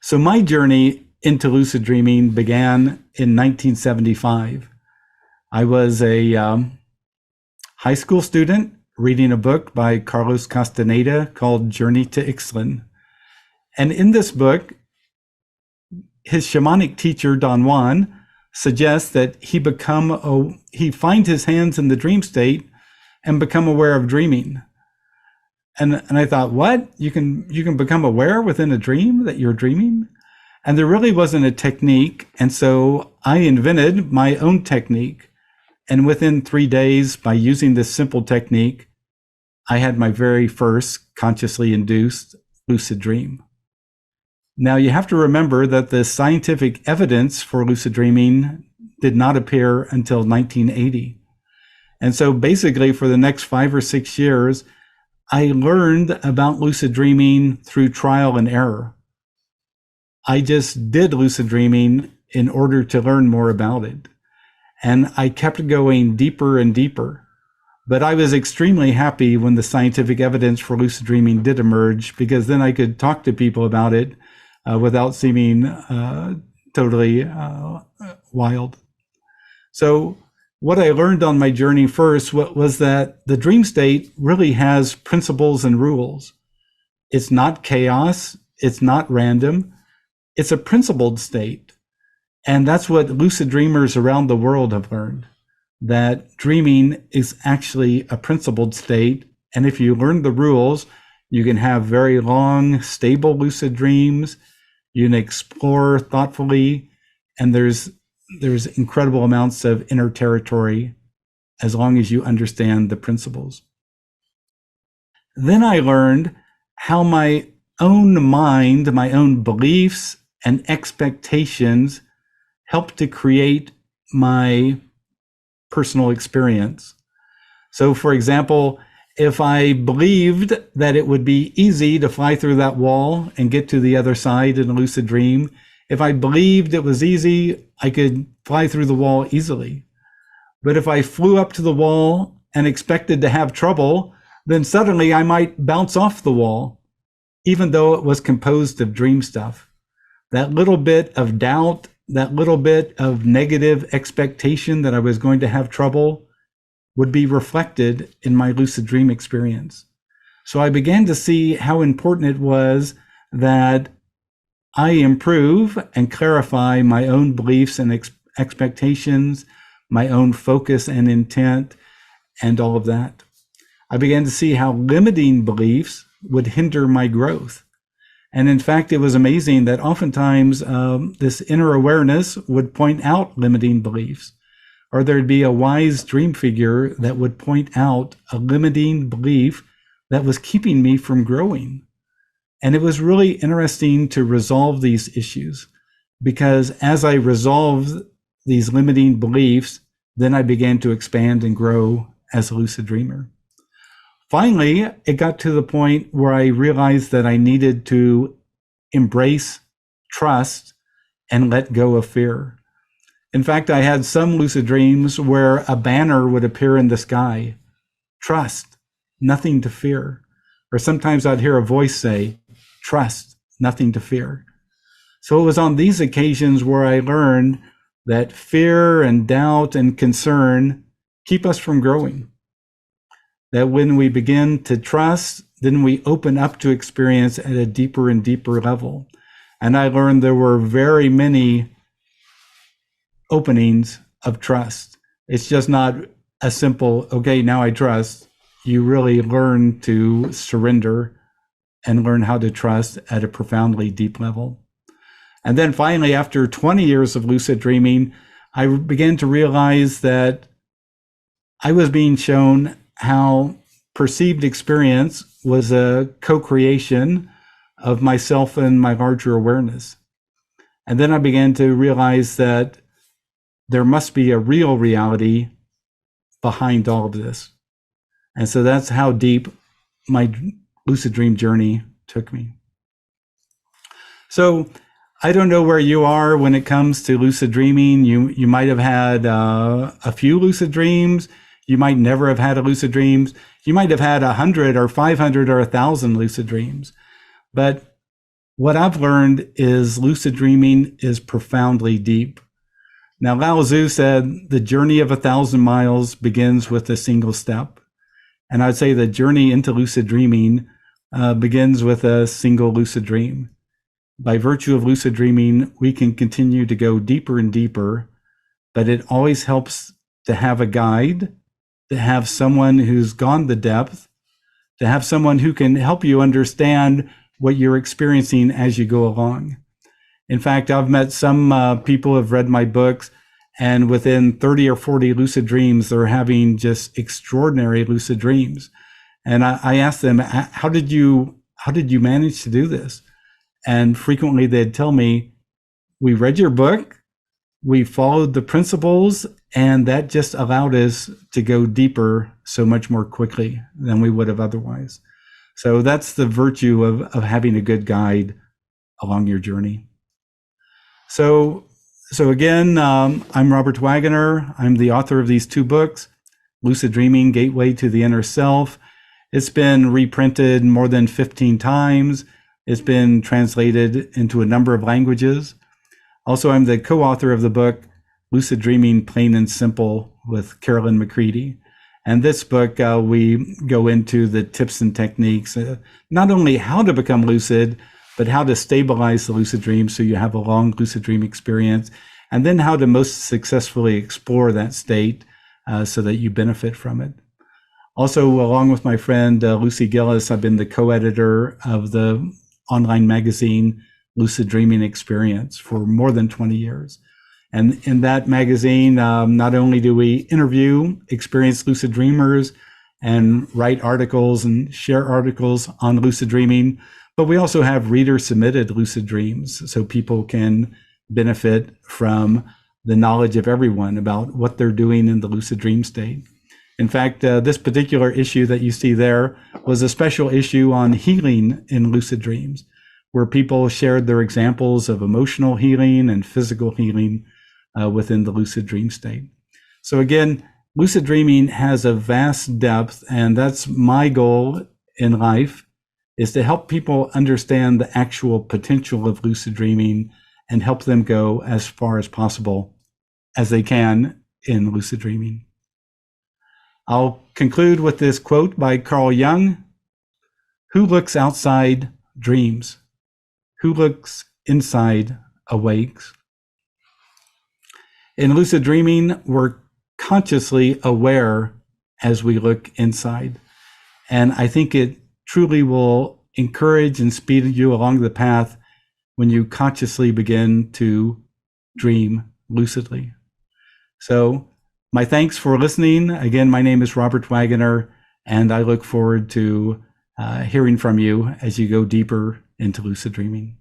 So my journey into lucid dreaming began in 1975. I was a high school student reading a book by Carlos Castaneda called Journey to Ixtlan. And in this book, his shamanic teacher, Don Juan, suggests that he find his hands in the dream state and become aware of dreaming. And I thought, what? You can become aware within a dream that you're dreaming? And there really wasn't a technique. And so I invented my own technique. And within 3 days, by using this simple technique, I had my very first consciously induced lucid dream. Now, you have to remember that the scientific evidence for lucid dreaming did not appear until 1980. And so basically for the next 5 or 6 years, I learned about lucid dreaming through trial and error. I just did lucid dreaming in order to learn more about it. And I kept going deeper and deeper. But I was extremely happy when the scientific evidence for lucid dreaming did emerge, because then I could talk to people about it without seeming totally wild. So what I learned on my journey first was that the dream state really has principles and rules. It's not chaos. It's not random. It's a principled state. And that's what lucid dreamers around the world have learned, that dreaming is actually a principled state. And if you learn the rules, you can have very long, stable lucid dreams. You can explore thoughtfully, and there's incredible amounts of inner territory as long as you understand the principles. Then I learned how my own mind, my own beliefs and expectations help to create my personal experience. So for example, if I believed that it would be easy to fly through that wall and get to the other side in a lucid dream, if I believed it was easy, I could fly through the wall easily. But if I flew up to the wall and expected to have trouble, then suddenly I might bounce off the wall, even though it was composed of dream stuff. That little bit of doubt, that little bit of negative expectation that I was going to have trouble would be reflected in my lucid dream experience. So I began to see how important it was that I improve and clarify my own beliefs and expectations, my own focus and intent, and all of that. I began to see how limiting beliefs would hinder my growth. And in fact, it was amazing that oftentimes this inner awareness would point out limiting beliefs, or there'd be a wise dream figure that would point out a limiting belief that was keeping me from growing. And it was really interesting to resolve these issues, because as I resolved these limiting beliefs, then I began to expand and grow as a lucid dreamer. Finally, it got to the point where I realized that I needed to embrace trust and let go of fear. In fact, I had some lucid dreams where a banner would appear in the sky: trust, nothing to fear. Or sometimes I'd hear a voice say, trust, nothing to fear. So it was on these occasions where I learned that fear and doubt and concern keep us from growing. That when we begin to trust, then we open up to experience at a deeper and deeper level. And I learned there were very many openings of trust. It's just not a simple, okay, now I trust. You really learn to surrender and learn how to trust at a profoundly deep level. And then finally, after 20 years of lucid dreaming, I began to realize that I was being shown how perceived experience was a co-creation of myself and my larger awareness. And then I began to realize that there must be a real reality behind all of this. And so that's how deep my lucid dream journey took me. So I don't know where you are when it comes to lucid dreaming. You might have had a few lucid dreams. You might never have had a lucid dreams. You might have had 100 or 500 or 1,000 lucid dreams. But what I've learned is lucid dreaming is profoundly deep. Now, Lao Tzu said the journey of 1,000 miles begins with a single step. And I'd say the journey into lucid dreaming begins with a single lucid dream. By virtue of lucid dreaming, we can continue to go deeper and deeper, but it always helps to have a guide, to have someone who's gone the depth, to have someone who can help you understand what you're experiencing as you go along. In fact, I've met some people who have read my books, and within 30 or 40 lucid dreams, they're having just extraordinary lucid dreams. And I asked them, how did you manage to do this? And frequently they'd tell me, we read your book, we followed the principles, and that just allowed us to go deeper so much more quickly than we would have otherwise. So that's the virtue of having a good guide along your journey. So again, I'm Robert Waggoner. I'm the author of these two books, Lucid Dreaming, Gateway to the Inner Self. It's been reprinted more than 15 times. It's been translated into a number of languages. Also, I'm the co-author of the book, Lucid Dreaming, Plain and Simple, with Carolyn McCready. And this book, we go into the tips and techniques, not only how to become lucid, but how to stabilize the lucid dream so you have a long lucid dream experience, and then how to most successfully explore that state so that you benefit from it. Also, along with my friend Lucy Gillis, I've been the co-editor of the online magazine Lucid Dreaming Experience for more than 20 years. And in that magazine, not only do we interview experienced lucid dreamers and write articles and share articles on lucid dreaming, but we also have reader-submitted lucid dreams so people can benefit from the knowledge of everyone about what they're doing in the lucid dream state. In fact, this particular issue that you see there was a special issue on healing in lucid dreams, where people shared their examples of emotional healing and physical healing within the lucid dream state. So again, lucid dreaming has a vast depth, and that's my goal in life, is to help people understand the actual potential of lucid dreaming and help them go as far as possible as they can in lucid dreaming. I'll conclude with this quote by Carl Jung: "Who looks outside dreams. Who looks inside awakes." In lucid dreaming, we're consciously aware as we look inside. And I think it truly will encourage and speed you along the path when you consciously begin to dream lucidly. So my thanks for listening. Again, my name is Robert Waggoner, and I look forward to hearing from you as you go deeper into lucid dreaming.